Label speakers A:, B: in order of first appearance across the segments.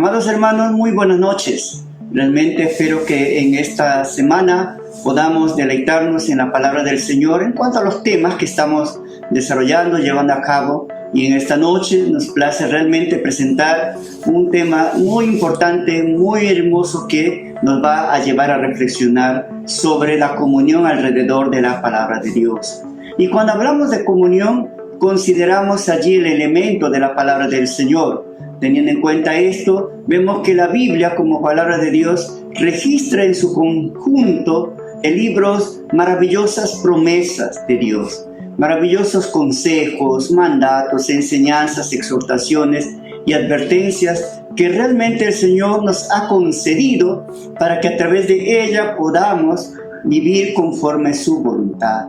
A: Amados hermanos, muy buenas noches. Realmente espero que en esta semana podamos deleitarnos en la palabra del Señor en cuanto a los temas que estamos desarrollando, llevando a cabo. Y en esta noche nos place realmente presentar un tema muy importante, muy hermoso que nos va a llevar a reflexionar sobre la comunión alrededor de la palabra de Dios. Y cuando hablamos de comunión, consideramos allí el elemento de la palabra del Señor. Teniendo en cuenta esto, vemos que la Biblia como palabra de Dios registra en su conjunto en libros maravillosas promesas de Dios, maravillosos consejos, mandatos, enseñanzas, exhortaciones y advertencias que realmente el Señor nos ha concedido para que a través de ella podamos vivir conforme a su voluntad.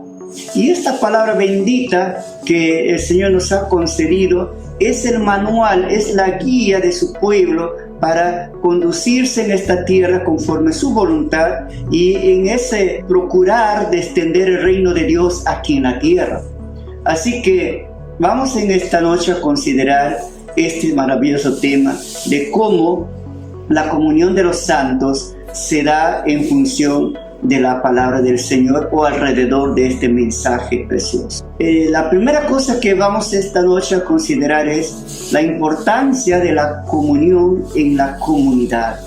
A: Y esta palabra bendita que el Señor nos ha concedido es el manual, es la guía de su pueblo para conducirse en esta tierra conforme a su voluntad y en ese procurar de extender el reino de Dios aquí en la tierra. Así que vamos en esta noche a considerar este maravilloso tema de cómo la comunión de los santos se da en función de la palabra del Señor o alrededor de este mensaje precioso. La primera cosa que vamos esta noche a considerar es la importancia de la comunión en la comunidad.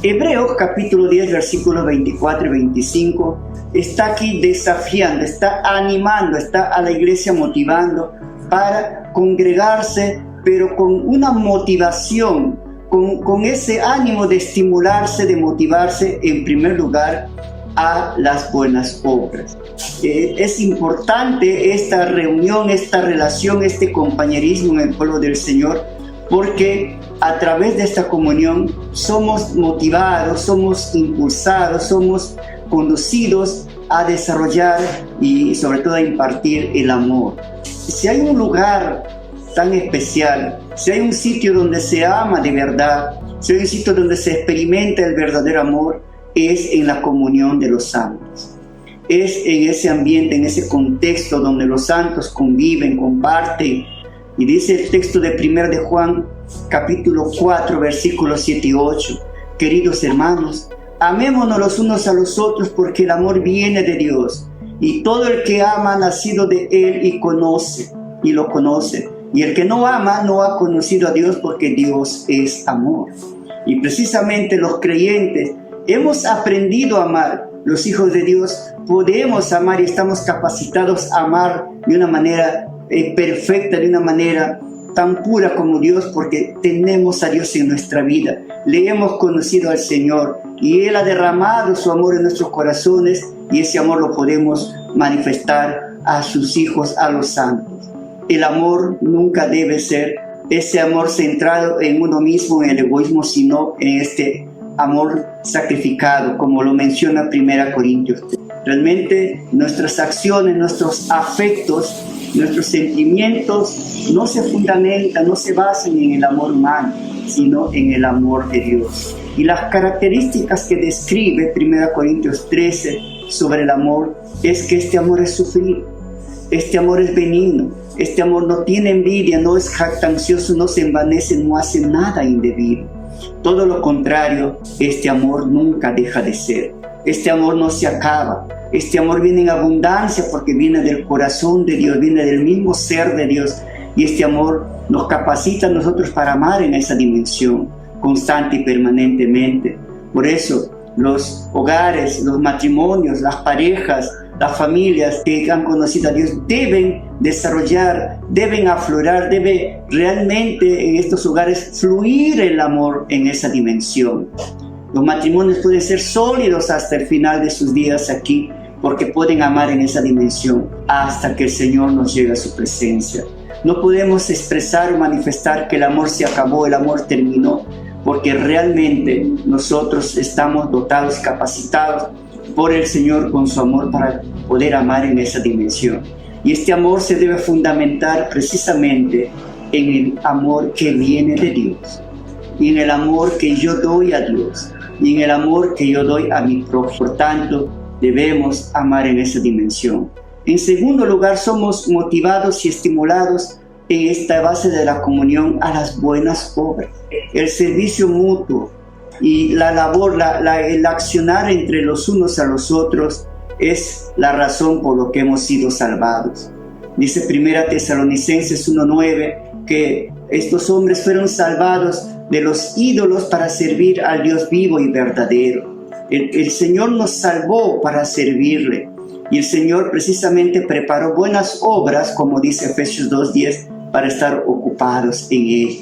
A: Hebreos capítulo 10 versículos 24 y 25 está aquí desafiando, está animando, está a la iglesia motivando para congregarse, pero con una motivación, con ese ánimo de estimularse, de motivarse en primer lugar a las buenas obras. Es importante esta reunión, esta relación, este compañerismo en el pueblo del Señor, porque a través de esta comunión somos motivados, somos impulsados, somos conducidos a desarrollar y sobre todo a impartir el amor. Si hay un lugar tan especial, si hay un sitio donde se ama de verdad, si hay un sitio donde se experimenta el verdadero amor, es en la comunión de los santos. Es en ese ambiente, en ese contexto donde los santos conviven, comparten. Y dice el texto de 1 de Juan, capítulo 4, versículos 7 y 8. Queridos hermanos, amémonos los unos a los otros porque el amor viene de Dios. Y todo el que ama ha nacido de Él y lo conoce. Y el que no ama no ha conocido a Dios porque Dios es amor. Y precisamente los creyentes hemos aprendido a amar. Los hijos de Dios podemos amar y estamos capacitados a amar de una manera perfecta, de una manera tan pura como Dios, porque tenemos a Dios en nuestra vida. Le hemos conocido al Señor y Él ha derramado su amor en nuestros corazones y ese amor lo podemos manifestar a sus hijos, a los santos. El amor nunca debe ser ese amor centrado en uno mismo, en el egoísmo, sino en este amor sacrificado, como lo menciona 1 Corintios. Realmente nuestras acciones, nuestros afectos, nuestros sentimientos no se fundamentan, no se basan en el amor humano, sino en el amor de Dios. Y las características que describe 1 Corintios 13 sobre el amor es que este amor es sufrido, este amor es benigno, este amor no tiene envidia, no es jactancioso, no se envanece, no hace nada indebido. Todo lo contrario, este amor nunca deja de ser. Este amor no se acaba. Este amor viene en abundancia porque viene del corazón de Dios, viene del mismo ser de Dios. Y este amor nos capacita a nosotros para amar en esa dimensión, constante y permanentemente. Por eso, los hogares, los matrimonios, las parejas, las familias que han conocido a Dios deben desarrollar, deben aflorar, debe realmente en estos hogares fluir el amor en esa dimensión. Los matrimonios pueden ser sólidos hasta el final de sus días aquí, porque pueden amar en esa dimensión hasta que el Señor nos llegue a su presencia. No podemos expresar o manifestar que el amor se acabó, el amor terminó, porque realmente nosotros estamos dotados, capacitados por el Señor con su amor para poder amar en esa dimensión. Y este amor se debe fundamentar precisamente en el amor que viene de Dios, y en el amor que yo doy a Dios, y en el amor que yo doy a mi prójimo. Por tanto, debemos amar en esa dimensión. En segundo lugar, somos motivados y estimulados en esta base de la comunión a las buenas obras. El servicio mutuo y la labor, el accionar entre los unos a los otros es la razón por lo que hemos sido salvados. Dice 1 Tesalonicenses 1:9 que estos hombres fueron salvados de los ídolos para servir al Dios vivo y verdadero. El Señor nos salvó para servirle, y el Señor precisamente preparó buenas obras, como dice Efesios 2:10, para estar ocupados en él.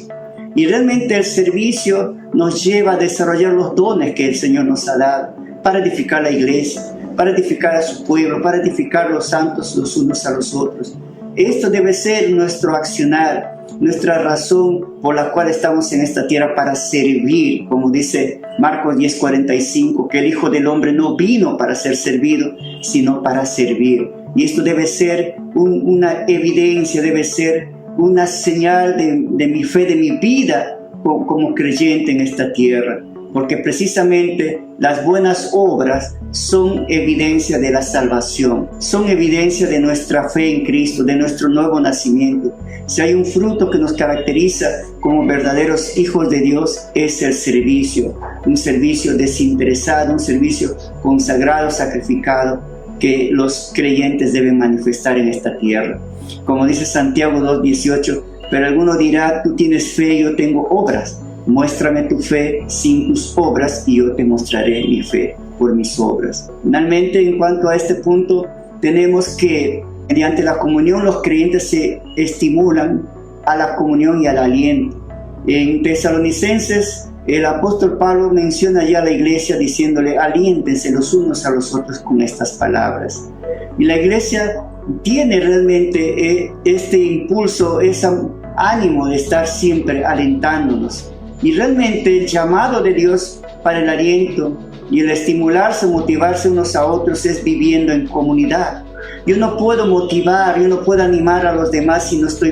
A: Y realmente el servicio nos lleva a desarrollar los dones que el Señor nos ha dado para edificar la iglesia, para edificar a su pueblo, para edificar los santos los unos a los otros. Esto debe ser nuestro accionar, nuestra razón por la cual estamos en esta tierra, para servir, como dice Marcos 10:45, que el Hijo del Hombre no vino para ser servido, sino para servir. Y esto debe ser una evidencia, debe ser una señal de mi fe, de mi vida como creyente en esta tierra, porque precisamente las buenas obras son evidencia de la salvación, son evidencia de nuestra fe en Cristo, de nuestro nuevo nacimiento. Si hay un fruto que nos caracteriza como verdaderos hijos de Dios, es el servicio, un servicio desinteresado, un servicio consagrado, sacrificado, que los creyentes deben manifestar en esta tierra. Como dice Santiago 2:18, pero alguno dirá, tú tienes fe, yo tengo obras. Muéstrame tu fe sin tus obras y yo te mostraré mi fe por mis obras. Finalmente, en cuanto a este punto, tenemos que mediante la comunión los creyentes se estimulan a la comunión y al aliento. En Tesalonicenses, el apóstol Pablo menciona ya a la iglesia diciéndole, aliéntense los unos a los otros con estas palabras. Y la iglesia tiene realmente este impulso, ese ánimo de estar siempre alentándonos. Y realmente el llamado de Dios para el aliento y el estimularse, motivarse unos a otros es viviendo en comunidad. Yo no puedo motivar, yo no puedo animar a los demás si no estoy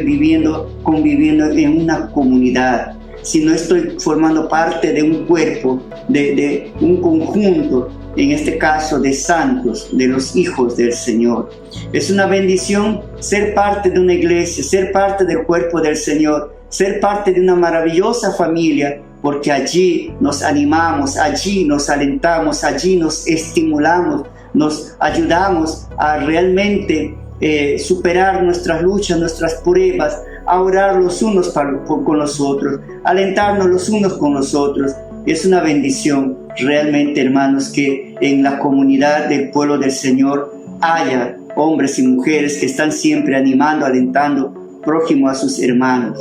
A: conviviendo en una comunidad, si no estoy formando parte de un cuerpo, de un conjunto, en este caso de santos, de los hijos del Señor. Es una bendición ser parte de una iglesia, ser parte del cuerpo del Señor, ser parte de una maravillosa familia, porque allí nos animamos, allí nos alentamos, allí nos estimulamos, nos ayudamos a realmente superar nuestras luchas, nuestras pruebas, a orar los unos con los otros, alentarnos los unos con los otros. Es una bendición realmente, hermanos, que en la comunidad del pueblo del Señor haya hombres y mujeres que están siempre animando, alentando prójimo a sus hermanos.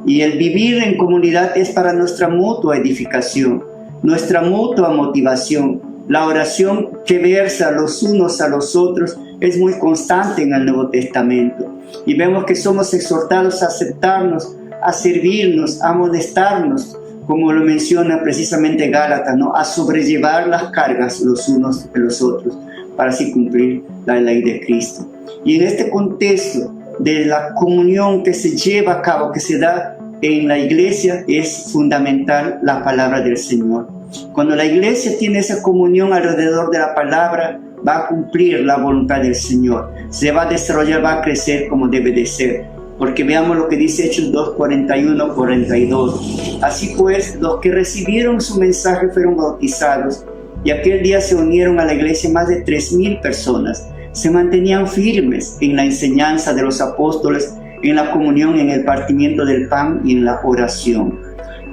A: Y el vivir en comunidad es para nuestra mutua edificación, nuestra mutua motivación. La oración que versa los unos a los otros es muy constante en el Nuevo Testamento. Y vemos que somos exhortados a aceptarnos, a servirnos, a amonestarnos, como lo menciona precisamente Gálatas, ¿no? A sobrellevar las cargas los unos de los otros, para así cumplir la ley de Cristo. Y en este contexto de la comunión que se lleva a cabo, que se da en la iglesia, es fundamental la palabra del Señor. Cuando la iglesia tiene esa comunión alrededor de la palabra, va a cumplir la voluntad del Señor, se va a desarrollar, va a crecer como debe de ser. Porque veamos lo que dice Hechos 2:41-42. Así pues, los que recibieron su mensaje fueron bautizados, y aquel día se unieron a la iglesia más de 3,000 personas. Se mantenían firmes en la enseñanza de los apóstoles, en la comunión, en el partimiento del pan y en la oración.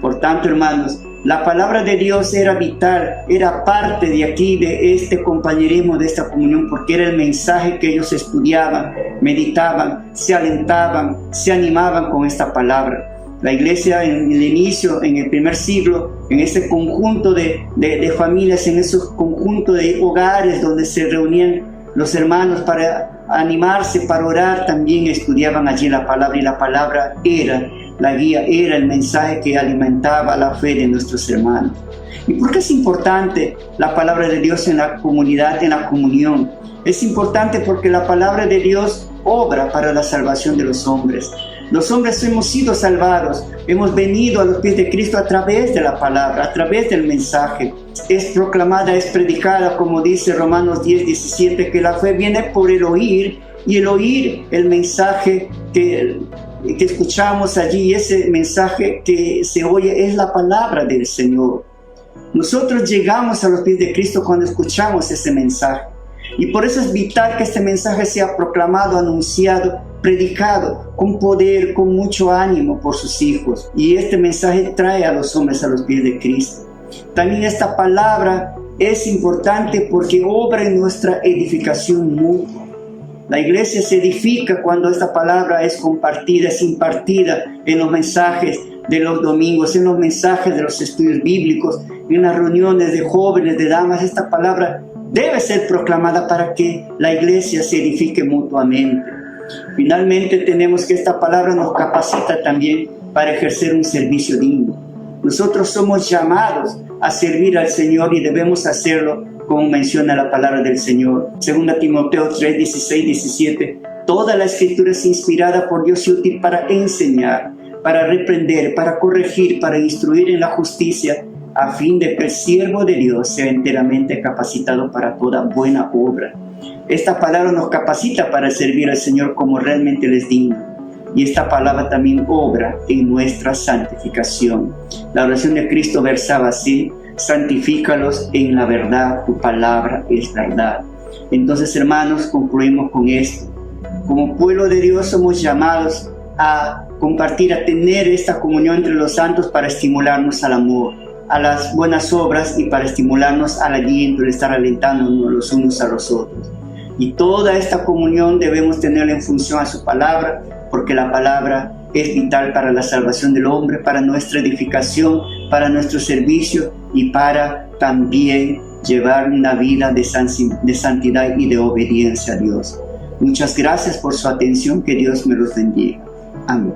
A: Por tanto, hermanos, la palabra de Dios era vital, era parte de aquí, de este compañerismo, de esta comunión, porque era el mensaje que ellos estudiaban, meditaban, se alentaban, se animaban con esta palabra. La iglesia en el inicio, en el primer siglo, en ese conjunto de familias, en esos conjuntos de hogares donde se reunían los hermanos para animarse, para orar, también estudiaban allí la palabra, y la palabra era la guía, era el mensaje que alimentaba la fe de nuestros hermanos. ¿Y por qué es importante la palabra de Dios en la comunidad, en la comunión? Es importante porque la palabra de Dios obra para la salvación de los hombres. Los hombres hemos sido salvados, hemos venido a los pies de Cristo a través de la palabra, a través del mensaje. Es proclamada, es predicada, como dice Romanos 10:17, que la fe viene por el oír, y el oír el mensaje que que escuchamos allí, ese mensaje que se oye es la palabra del Señor. Nosotros llegamos a los pies de Cristo cuando escuchamos ese mensaje. Y por eso es vital que este mensaje sea proclamado, anunciado, predicado con poder, con mucho ánimo por sus hijos. Y este mensaje trae a los hombres a los pies de Cristo. También esta palabra es importante porque obra en nuestra edificación mutua. La iglesia se edifica cuando esta palabra es compartida, es impartida en los mensajes de los domingos, en los mensajes de los estudios bíblicos, en las reuniones de jóvenes, de damas. Esta palabra debe ser proclamada para que la iglesia se edifique mutuamente. Finalmente, tenemos que esta palabra nos capacita también para ejercer un servicio digno. Nosotros somos llamados a servir al Señor y debemos hacerlo como menciona la palabra del Señor. 2 Timoteo 3, 16, 17. Toda la escritura es inspirada por Dios y útil para enseñar, para reprender, para corregir, para instruir en la justicia, a fin de que el siervo de Dios sea enteramente capacitado para toda buena obra. Esta palabra nos capacita para servir al Señor como realmente les digno. Y esta palabra también obra en nuestra santificación. La oración de Cristo versaba así: santifícalos en la verdad, tu palabra es verdad. Entonces, hermanos, concluimos con esto. Como pueblo de Dios somos llamados a compartir, a tener esta comunión entre los santos para estimularnos al amor, a las buenas obras y para estimularnos al aliento, el estar alentándonos los unos a los otros. Y toda esta comunión debemos tenerla en función a su palabra, porque la palabra es vital para la salvación del hombre, para nuestra edificación, para nuestro servicio y para también llevar una vida de santidad y de obediencia a Dios. Muchas gracias por su atención, que Dios me los bendiga. Amén.